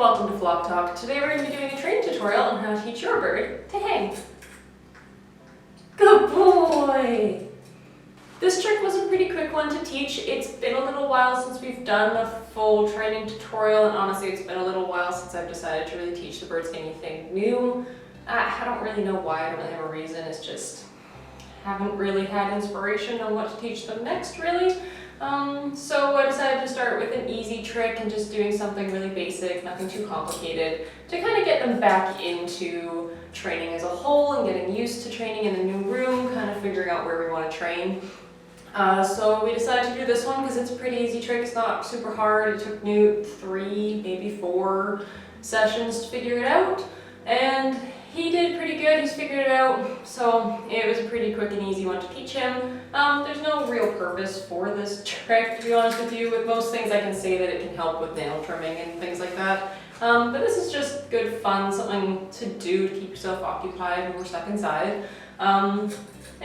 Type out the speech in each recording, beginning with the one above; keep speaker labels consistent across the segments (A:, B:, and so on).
A: welcome to Flock Talk. Today we're going to be doing a training tutorial on how to teach your bird to hang. Good boy! This trick was a pretty quick one to teach. It's been a little while since we've done a full training tutorial, and honestly it's been a little while since I've decided to really teach the birds anything new. I don't really know why, I don't really have a reason, it's just haven't really had inspiration on what to teach them next really. So I decided to start with an easy trick and just doing something really basic, nothing too complicated, to kind of get them back into training as a whole and getting used to training in a new room, kind of figuring out where we want to train. So we decided to do this one because it's a pretty easy trick. It's not super hard. It took Newt 3, maybe 4 sessions to figure it out, and he did pretty good. He's figured it out, so it was a pretty quick and easy one to teach him. There's no real purpose for this trick, to be honest with you. With most things I can say that it can help with nail trimming and things like that. But this is just good fun, something to do to keep yourself occupied when we're stuck inside. And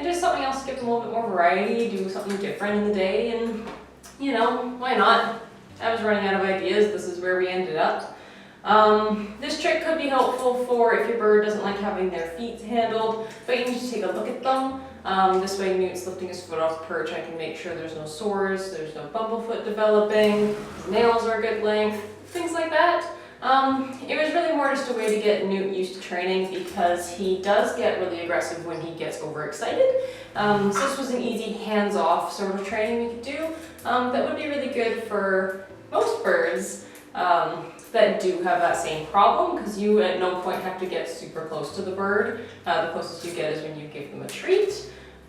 A: just something else to give them a little bit more variety, do something different in the day, and you know, why not? I was running out of ideas, this is where we ended up. This trick could be helpful for if your bird doesn't like having their feet handled, but you can just take a look at them. This way Newt's lifting his foot off the perch, I can make sure there's no sores, there's no bumblefoot developing, his nails are a good length, things like that. It was really more just a way to get Newt used to training because he does get really aggressive when he gets overexcited. So this was an easy hands-off sort of training we could do that would be really good for most birds that do have that same problem, because you at no point have to get super close to the bird. The closest you get is when you give them a treat.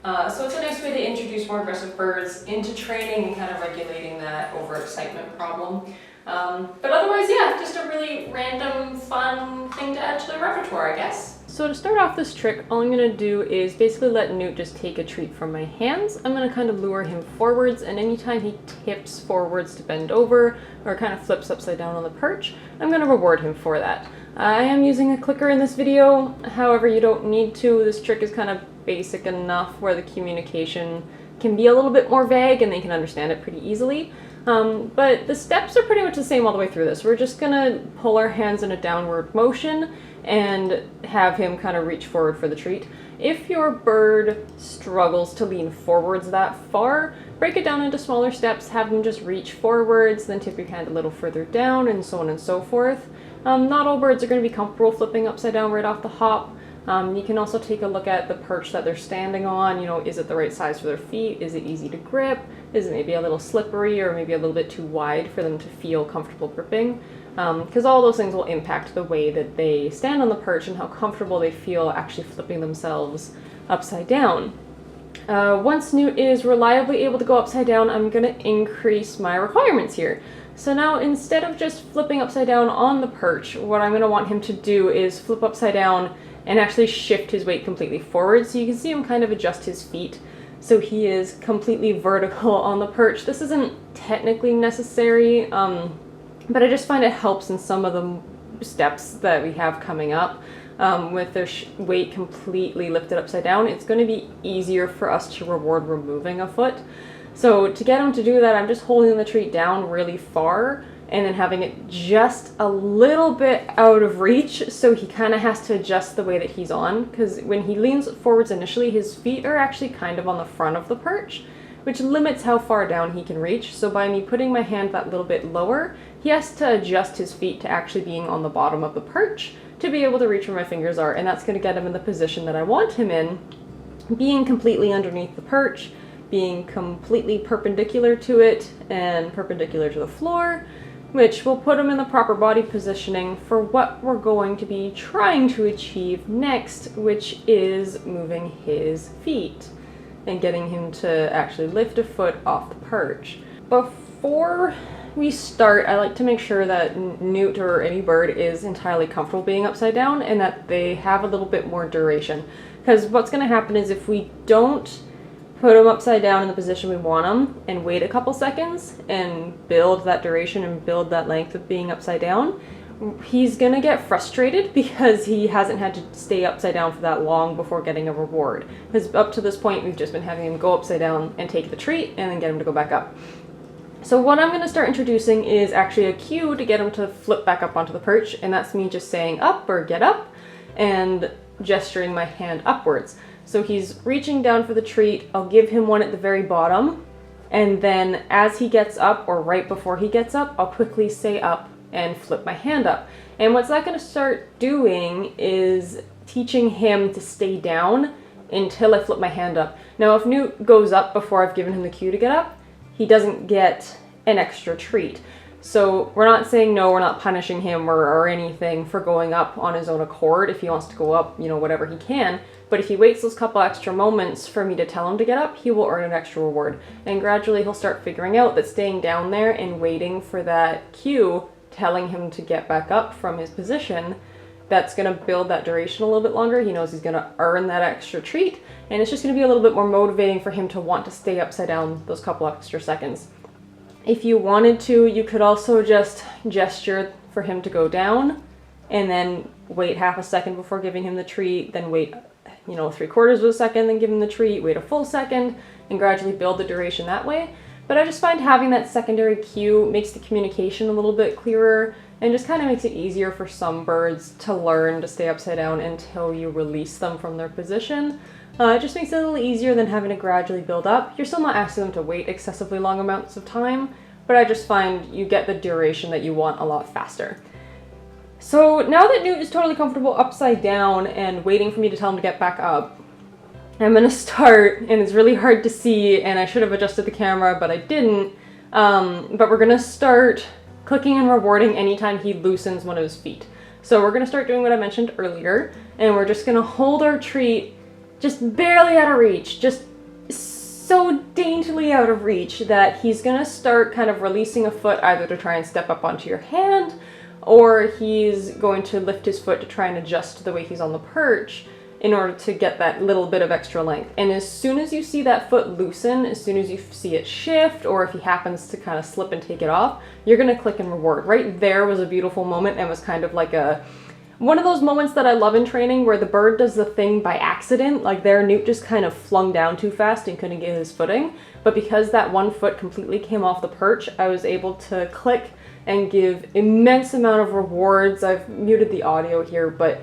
A: So it's a nice way to introduce more aggressive birds into training and kind of regulating that overexcitement problem. But otherwise, yeah, just a really random, fun thing to add to the repertoire, I guess. So to start off this trick, all I'm going to do is basically let Newt just take a treat from my hands. I'm going to kind of lure him forwards, and anytime he tips forwards to bend over or kind of flips upside down on the perch, I'm going to reward him for that. I am using a clicker in this video, however you don't need to. This trick is kind of basic enough where the communication can be a little bit more vague and they can understand it pretty easily. But the steps are pretty much the same all the way through this. We're just gonna pull our hands in a downward motion and have him kind of reach forward for the treat. If your bird struggles to lean forwards that far, break it down into smaller steps, have them just reach forwards, then tip your hand a little further down, and so on and so forth. Not all birds are going to be comfortable flipping upside down right off the hop. You can also take a look at the perch that they're standing on. You know, is it the right size for their feet? Is it easy to grip? Is it maybe a little slippery or maybe a little bit too wide for them to feel comfortable gripping? Because all those things will impact the way that they stand on the perch and how comfortable they feel actually flipping themselves upside down. Once Newt is reliably able to go upside down, I'm going to increase my requirements here. So now instead of just flipping upside down on the perch, what I'm going to want him to do is flip upside down and actually shift his weight completely forward. So you can see him kind of adjust his feet so he is completely vertical on the perch. This isn't technically necessary, but I just find it helps in some of the steps that we have coming up. With their weight completely lifted upside down, it's going to be easier for us to reward removing a foot. So to get him to do that, I'm just holding the treat down really far and then having it just a little bit out of reach, so he kind of has to adjust the way that he's on, because when he leans forwards initially, his feet are actually kind of on the front of the perch, which limits how far down he can reach. So by me putting my hand that little bit lower, he has to adjust his feet to actually being on the bottom of the perch to be able to reach where my fingers are, and that's going to get him in the position that I want him in, being completely underneath the perch, being completely perpendicular to it and perpendicular to the floor, which will put him in the proper body positioning for what we're going to be trying to achieve next, which is moving his feet and getting him to actually lift a foot off the perch. Before we start, I like to make sure that Newt or any bird is entirely comfortable being upside down and that they have a little bit more duration. Because what's going to happen is if we don't put them upside down in the position we want them and wait a couple seconds and build that duration and build that length of being upside down, he's going to get frustrated because he hasn't had to stay upside down for that long before getting a reward. Because up to this point, we've just been having him go upside down and take the treat and then get him to go back up. So what I'm going to start introducing is actually a cue to get him to flip back up onto the perch, and that's me just saying up or get up and gesturing my hand upwards. So he's reaching down for the treat, I'll give him one at the very bottom, and then as he gets up or right before he gets up, I'll quickly say up and flip my hand up. And what's that going to start doing is teaching him to stay down until I flip my hand up. Now if Newt goes up before I've given him the cue to get up, he doesn't get an extra treat. So we're not saying no, we're not punishing him or anything for going up on his own accord. If he wants to go up, whatever he can. But if he waits those couple extra moments for me to tell him to get up, he will earn an extra reward. And gradually he'll start figuring out that staying down there and waiting for that cue, telling him to get back up from his position, that's going to build that duration a little bit longer. He knows he's going to earn that extra treat, and it's just going to be a little bit more motivating for him to want to stay upside down those couple extra seconds. If you wanted to, you could also just gesture for him to go down and then wait half a second before giving him the treat, then wait 3/4 of a second, then give him the treat, wait a full second, and gradually build the duration that way. But I just find having that secondary cue makes the communication a little bit clearer and just kind of makes it easier for some birds to learn to stay upside down until you release them from their position. It just makes it a little easier than having to gradually build up. You're still not asking them to wait excessively long amounts of time, but I just find you get the duration that you want a lot faster. So now that Newt is totally comfortable upside down and waiting for me to tell him to get back up, I'm gonna start, and it's really hard to see, and I should have adjusted the camera, but I didn't, but we're gonna start clicking and rewarding anytime he loosens one of his feet. So we're gonna start doing what I mentioned earlier, and we're just gonna hold our treat just barely out of reach, just so daintily out of reach that he's gonna start kind of releasing a foot either to try and step up onto your hand, or he's going to lift his foot to try and adjust to the way he's on the perch in order to get that little bit of extra length. And as soon as you see that foot loosen, as soon as you see it shift, or if he happens to kind of slip and take it off, you're gonna click and reward. Right there was a beautiful moment and was kind of like one of those moments that I love in training where the bird does the thing by accident, like there Newt just kind of flung down too fast and couldn't get his footing. But because that one foot completely came off the perch, I was able to click and give immense amount of rewards. I've muted the audio here, but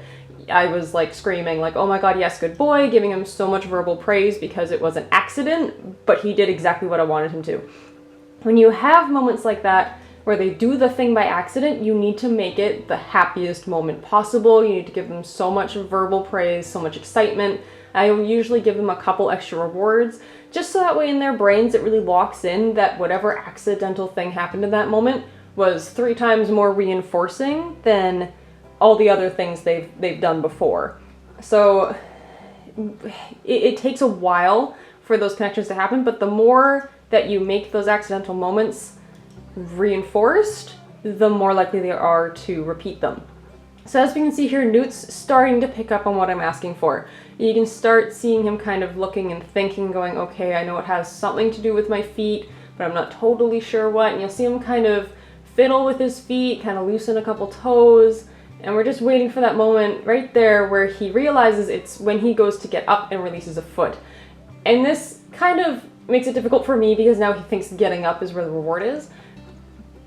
A: I was like screaming like, oh my god, yes, good boy, giving him so much verbal praise because it was an accident, but he did exactly what I wanted him to. When you have moments like that where they do the thing by accident, you need to make it the happiest moment possible. You need to give them so much verbal praise, so much excitement. I usually give them a couple extra rewards, just so that way in their brains it really locks in that whatever accidental thing happened in that moment was 3 times more reinforcing than all the other things they've done before. So it takes a while for those connections to happen, but the more that you make those accidental moments reinforced, the more likely they are to repeat them. So as we can see here, Newt's starting to pick up on what I'm asking for. You can start seeing him kind of looking and thinking, going, okay, I know it has something to do with my feet, but I'm not totally sure what. And you'll see him kind of fiddle with his feet, kind of loosen a couple toes. And we're just waiting for that moment right there where he realizes it's when he goes to get up and releases a foot. And this kind of makes it difficult for me because now he thinks getting up is where the reward is.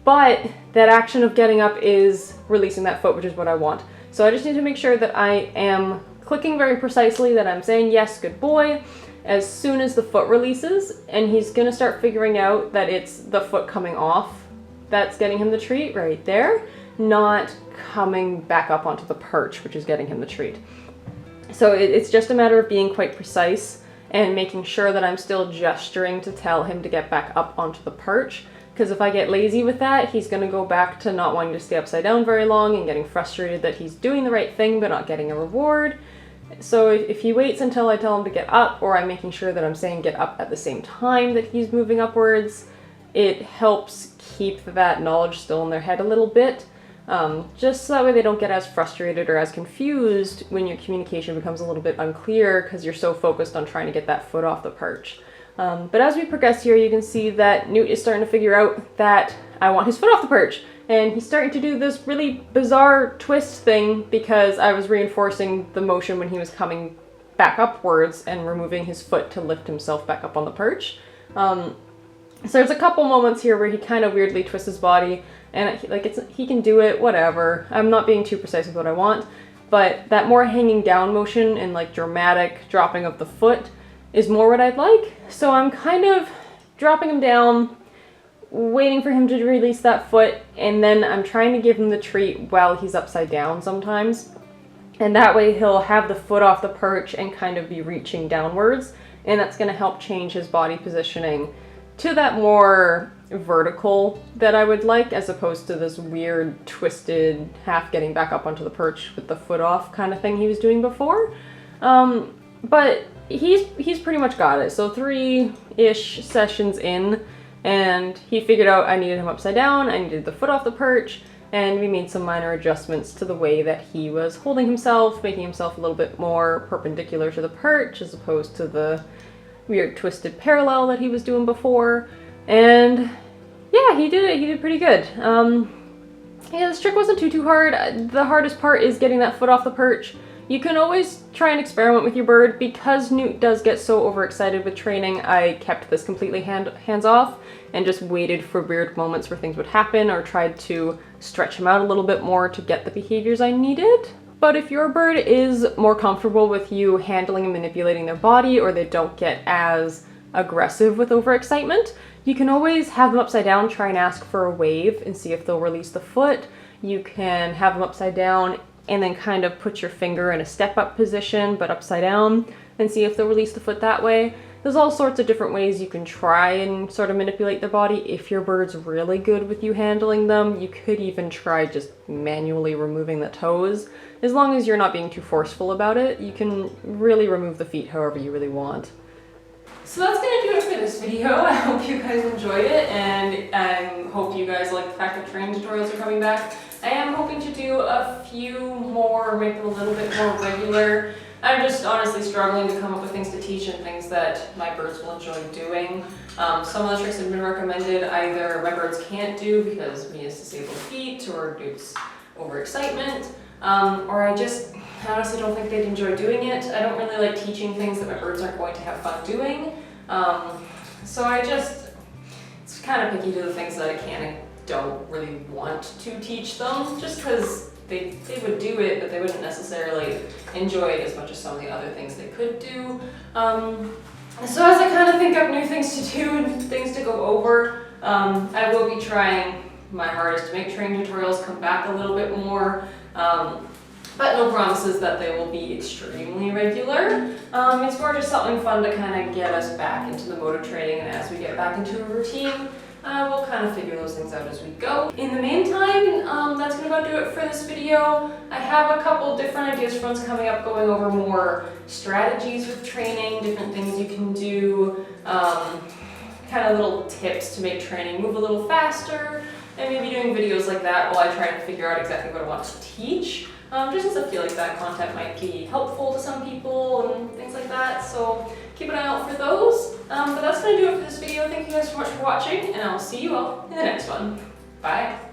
A: But that action of getting up is releasing that foot, which is what I want. So I just need to make sure that I am clicking very precisely, that I'm saying, yes, good boy, as soon as the foot releases. And he's gonna start figuring out that it's the foot coming off that's getting him the treat right there, not coming back up onto the perch, which is getting him the treat. So it's just a matter of being quite precise and making sure that I'm still gesturing to tell him to get back up onto the perch. Because if I get lazy with that, he's going to go back to not wanting to stay upside down very long and getting frustrated that he's doing the right thing but not getting a reward. So if he waits until I tell him to get up, or I'm making sure that I'm saying get up at the same time that he's moving upwards, it helps keep that knowledge still in their head a little bit. Just so that way they don't get as frustrated or as confused when your communication becomes a little bit unclear because you're so focused on trying to get that foot off the perch. But as we progress here, you can see that Newt is starting to figure out that I want his foot off the perch. And he's starting to do this really bizarre twist thing because I was reinforcing the motion when he was coming back upwards and removing his foot to lift himself back up on the perch.
B: So there's a couple moments here where he kind of weirdly twists his body, and he can do it, whatever. I'm not being too precise with what I want, but that more hanging down motion and like dramatic dropping of the foot is more what I'd like. So I'm kind of dropping him down, waiting for him to release that foot, and then I'm trying to give him the treat while he's upside down sometimes. And that way he'll have the foot off the perch and kind of be reaching downwards, and that's going to help change his body positioning to that more vertical that I would like, as opposed to this weird twisted half getting back up onto the perch with the foot off kind of thing he was doing before. But he's pretty much got it. So 3-ish sessions in, and he figured out I needed him upside down, I needed the foot off the perch, and we made some minor adjustments to the way that he was holding himself, making himself a little bit more perpendicular to the perch as opposed to the weird twisted parallel that he was doing before. And yeah, he did it. He did pretty good. Yeah, this trick wasn't too hard. The hardest part is getting that foot off the perch. You can always try and experiment with your bird. Because Newt does get so overexcited with training, I kept this completely hands off and just waited for weird moments where things would happen, or tried to stretch him out a little bit more to get the behaviors I needed. But if your bird is more comfortable with you handling and manipulating their body, or they don't get as aggressive with overexcitement, you can always have them upside down, try and ask for a wave and see if they'll release the foot. You can have them upside down and then kind of put your finger in a step-up position, but upside down, and see if they'll release the foot that way. There's all sorts of different ways you can try and sort of manipulate their body. If your bird's really good with you handling them, you could even try just manually removing the toes. As long as you're not being too forceful about it, you can really remove the feet however you really want.
A: So that's gonna do it for this video. I hope you guys enjoyed it, and I hope you guys like the fact that training tutorials are coming back. I am hoping to do a few more, make them a little bit more regular. I'm just honestly struggling to come up with things to teach and things that my birds will enjoy doing. Some of the tricks have been recommended either my birds can't do because Mia's disabled feet or Newt's overexcitement, or I just honestly don't think they'd enjoy doing it. I don't really like teaching things that my birds aren't going to have fun doing. So it's kind of picky to the things that I can and don't really want to teach them, just because they would do it, but they wouldn't necessarily enjoy it as much as some of the other things they could do. So as I kind of think up new things to do and things to go over, I will be trying my hardest to make training tutorials come back a little bit more. But no promises that they will be extremely regular. It's more just something fun to kind of get us back into the mode of training, and as we get back into a routine, we'll kind of figure those things out as we go. In the meantime, that's going to about do it for this video. I have a couple different ideas for ones coming up, going over more strategies with training, different things you can do, kind of little tips to make training move a little faster, and maybe doing videos like that while I try and figure out exactly what I want to teach. Just because I feel like that content might be helpful to some people and things like that, so keep an eye out for those. But that's going to do it for this video. Thank you guys so much for watching, and I'll see you all in the next one. Bye!